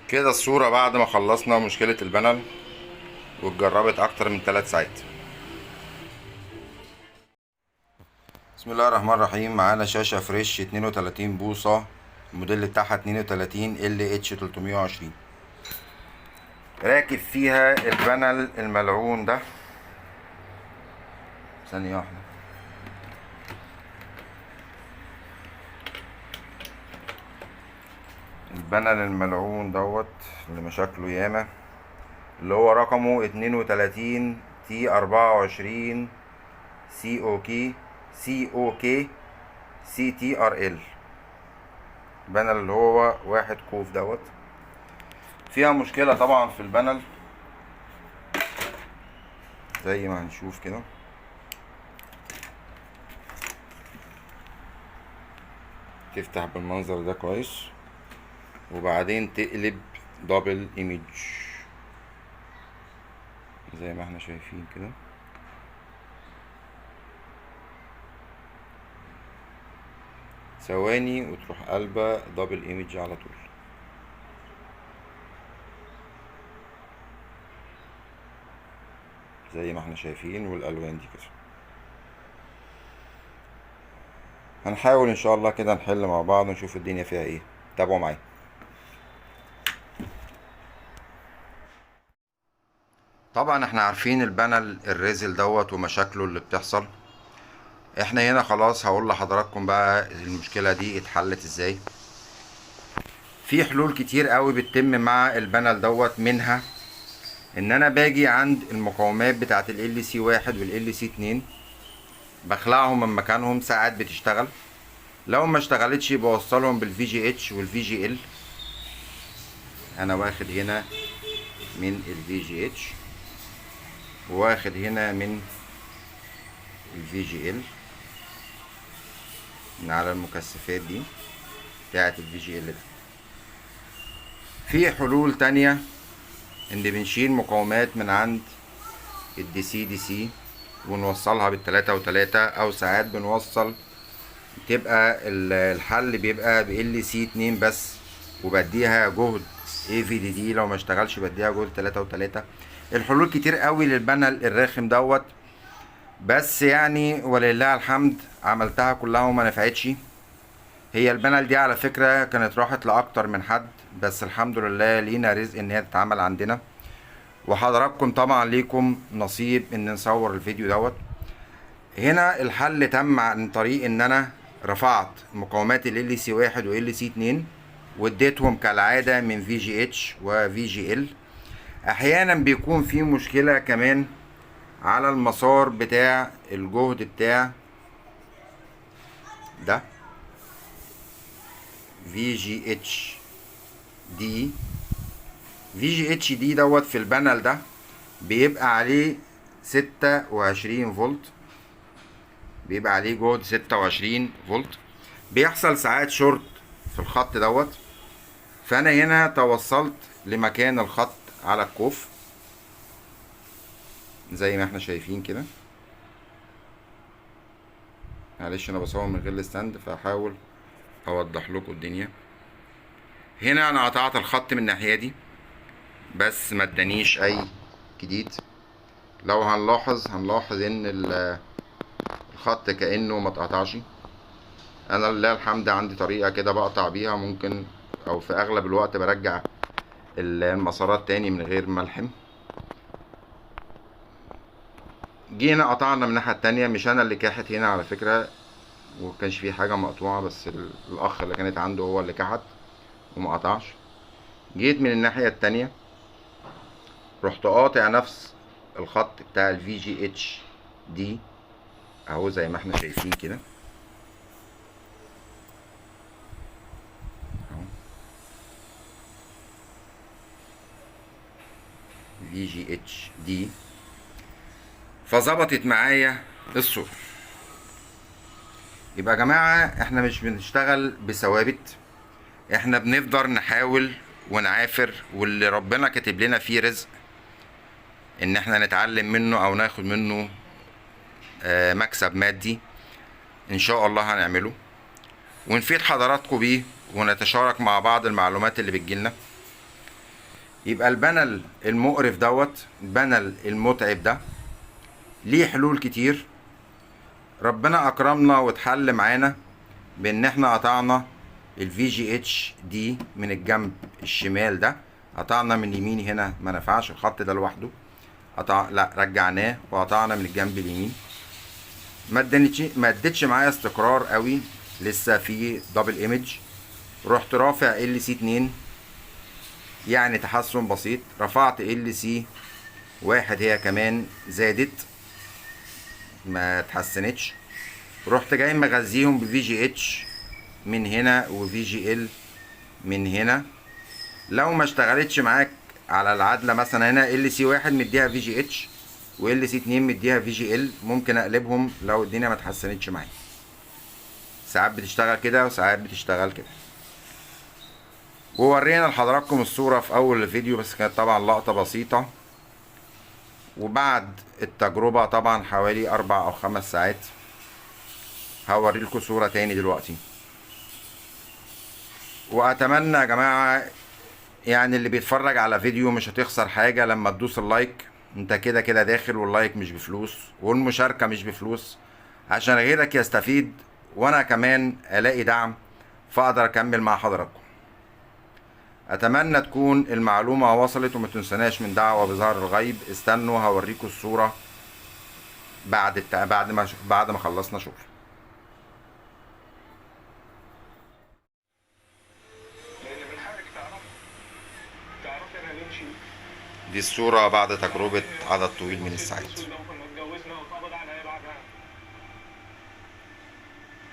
كده الصورة بعد ما خلصنا مشكلة البانل واتجربت اكتر من 3 ساعات. بسم الله الرحمن الرحيم. معانا شاشة فريش 32 بوصة، الموديل بتاعها 32 LH 320. راكب فيها البانل الملعون ده. ثانية واحدة. البانل الملعون دوت اللي مشاكله ياما، اللي هو رقمه 32 T24 COK CTRL. البانل اللي هو 1 كوف دوت فيها مشكلة طبعا في البانل زي ما هنشوف كده. تفتح بالمنظر ده كويس، وبعدين تقلب دبل ايمج زي ما احنا شايفين كده. ثواني وتروح قلبة دبل ايمج على طول. زي ما احنا شايفين، والالوان دي كده. هنحاول ان شاء الله كده نحل مع بعض ونشوف الدنيا فيها ايه. تابعوا معايا. طبعا احنا عارفين البانل الريزل دوت ومشاكله اللي بتحصل. احنا هنا خلاص هقول لحضراتكم بقى المشكلة دي اتحلت ازاي. في حلول كتير قوي بتتم مع البانل دوت، منها ان انا باجي عند المقاومات بتاعت ال LC1 وال LC2 بخلعهم من مكانهم. ساعات بتشتغل، لو ما اشتغلتش بوصلهم بالفي جي اتش والفي جي ال. انا واخد هنا من الفي جي اتش وواخد هنا من الفي جي ال، من على المكثفات دي بتاعت الفي جي ال ده. في حلول تانية ان بنشيل مقاومات من عند الدي سي دي سي ونوصلها بالتلاتة وتلاتة، او ساعات بنوصل تبقى الحل بيبقى ب LC2 بس، وبديها جهد AVDD. لو ما اشتغلش بديها جهد 3 و3. الحلول كتير قوي للبانل الرخم دوت، بس يعني ولله الحمد عملتها كلها وما نفعتش. هي البانل دي على فكرة كانت راحت لأكتر من حد، بس الحمد لله لينا رزق ان هي تتعمل عندنا، وحضراتكم طبعا ليكم نصيب ان نصور الفيديو دوت. هنا الحل تم عن طريق ان انا رفعت مقاومات ال LC1 و LC2 واديتهم كالعادة من VGH و VGL. احيانا بيكون في مشكلة كمان على المسار بتاع الجهد بتاع ده VGH دي. VGH دي دوت في البانل ده بيبقى عليه 26 فولت، بيبقى عليه جهد 26 فولت. بيحصل ساعات شورت في الخط دوت، فانا هنا توصلت لمكان الخط على الكوف زي ما احنا شايفين كده. معلش انا بصور من غير الستاند فهحاول اوضح لكم الدنيا. هنا انا قطعت الخط من الناحيه دي بس ما ادانيش اي جديد. لو هنلاحظ ان الخط كانه ما اتقطعش. انا لله الحمد عندي طريقه كده بقطع بيها، ممكن او في اغلب الوقت برجع المسارات تاني من غير ملحم. جينا قطعنا من الناحيه التانية، مش انا اللي كاحت هنا على فكره، ومكانش فيه حاجه مقطوعه، بس الاخ اللي كانت عنده هو اللي كحت وما قطعش. جيت من الناحيه التانية رحت قاطع نفس الخط بتاع الفي جي اتش دي اهو زي ما احنا شايفين كده اهو. في جي اتش دي فظبطت معايا الصورة. يبقى يا جماعة احنا مش بنشتغل بثوابت، احنا بنفضل نحاول ونعافر، واللي ربنا كاتب لنا فيه رزق ان احنا نتعلم منه او ناخد منه مكسب مادي ان شاء الله هنعمله ونفيد حضراتكم بيه ونتشارك مع بعض المعلومات اللي بتجيلنا. يبقى البانل المقرف دوت، البانل المتعب ده، ليه حلول كتير. ربنا اكرمنا واتحل معانا بان احنا قطعنا الفي جي اتش دي من الجنب الشمال ده، قطعنا من اليمين هنا ما نفعش الخط ده لوحده، لا رجعناه وقطعنا من الجنب اليمين. ما ادتش معايا استقرار قوي، لسه في دبل ايمج. رحت رافع ال سي 2، يعني تحسن بسيط. رفعت ال سي 1 هي كمان زادت ما اتحسنتش. رحت جاي مغذيهم بفي جي اتش من هنا وفي جي ال من هنا. لو ما اشتغلتش معاك على العدله، مثلا هنا ال سي 1 مديها في جي اتش وال سي 2 مديها في جي ال، ممكن اقلبهم لو الدنيا ما اتحسنتش معايا. ساعات بتشتغل كده وساعات بتشتغل كده. وورينا لحضراتكم الصوره في اول الفيديو، بس كانت طبعا لقطه بسيطه. وبعد التجربه طبعا حوالي 4 أو 5 ساعات هوريلكم صوره تاني دلوقتي. واتمنى يا جماعه، يعني اللي بيتفرج على فيديو مش هتخسر حاجة لما تدوس اللايك. انت كده كده داخل، واللايك مش بفلوس والمشاركة مش بفلوس، عشان غيرك يستفيد وانا كمان الاقي دعم فاقدر اكمل مع حضراتكم. اتمنى تكون المعلومة وصلت، وما تنسناش من دعوة بظهر الغيب. استنوا هوريكم الصورة بعد ما خلصنا شغل. دي الصورة بعد تجربة عدد طويل من الساعات.